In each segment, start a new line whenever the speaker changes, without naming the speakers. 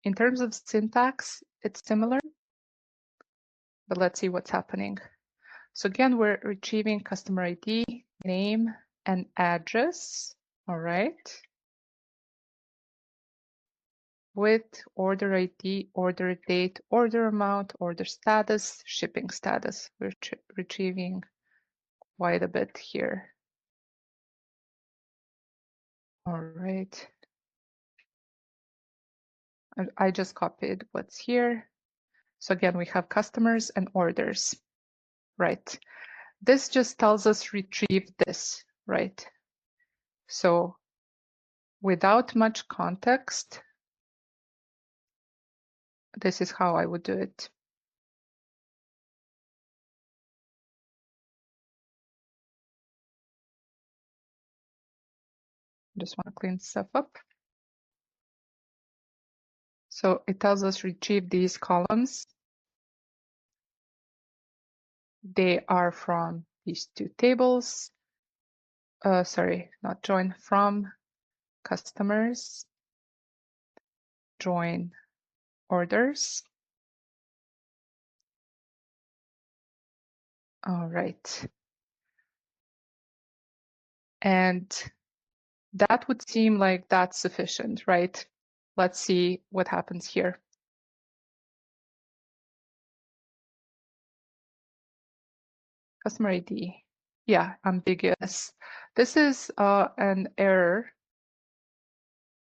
In terms of syntax, it's similar, but let's see what's happening. So again, we're retrieving customer ID, name, and address. All right. With order ID, order date, order amount, order status, shipping status. We're retrieving quite a bit here. All right. I just copied what's here. So again, we have customers and orders, right? This just tells us retrieve this, right? So without much context, this is how I would do it. Just want to clean stuff up. So it tells us retrieve these columns. They are from these two tables. Sorry, not join, from customers, join orders. All right. And that would seem like that's sufficient, right? Let's see what happens here. Customer ID. Yeah, ambiguous. This is an error,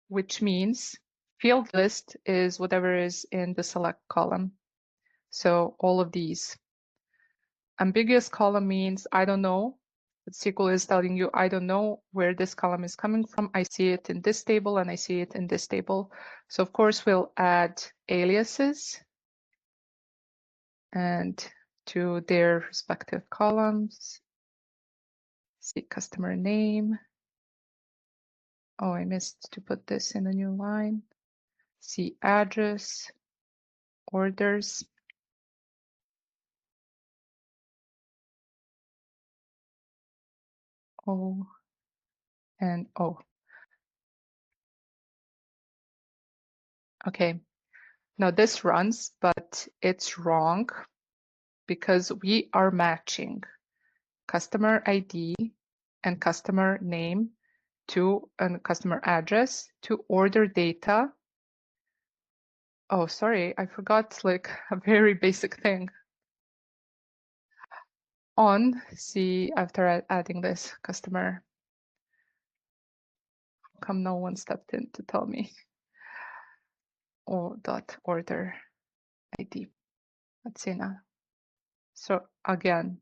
which means field list is whatever is in the select column. So all of these. Ambiguous column means I don't know. SQL is telling you, I don't know where this column is coming from. I see it in this table and I see it in this table. So of course we'll add aliases and to their respective columns. See customer name. Oh, I missed to put this in a new line. See address, orders. O and O. Okay, now this runs, but it's wrong because we are matching customer ID and customer name to and customer address to order data. Oh, sorry, I forgot like a very basic thing. On, see, after adding this customer, come no one stepped in to tell me. Oh, dot order ID. Let's see now. So again,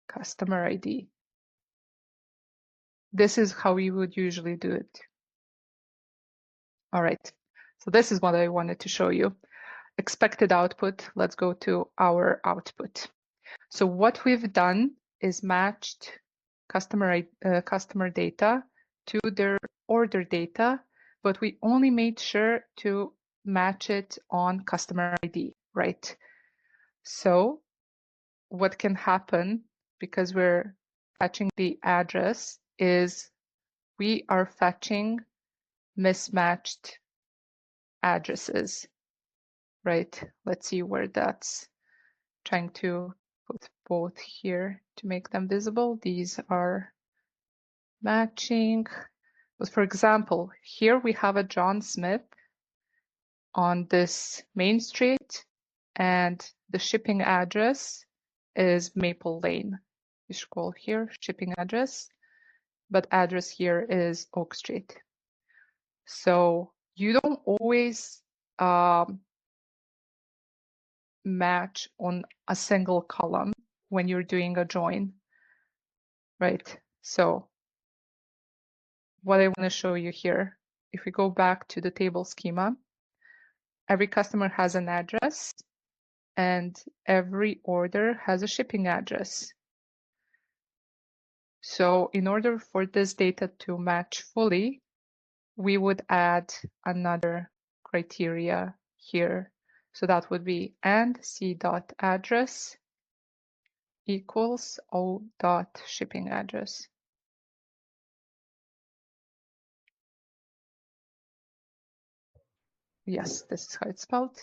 customer ID. This is how we would usually do it. All right, so this is what I wanted to show you. Expected output, let's go to our output. So what we've done is matched customer data to their order data, but we only made sure to match it on customer ID, right? So what can happen, because we're fetching the address, is we are fetching mismatched addresses, right? Let's see where that's trying to put both here to make them visible. These are matching. But for example, here we have a John Smith on this main street, and the shipping address is Maple Lane. You scroll here, shipping address, but address here is Oak Street. So you don't always match on a single column when you're doing a join, right? So what I want to show you here, if we go back to the table schema, every customer has an address and every order has a shipping address. So in order for this data to match fully, we would add another criteria here. So that would be and c.address equals o.shipping address. Yes, this is how it's spelled.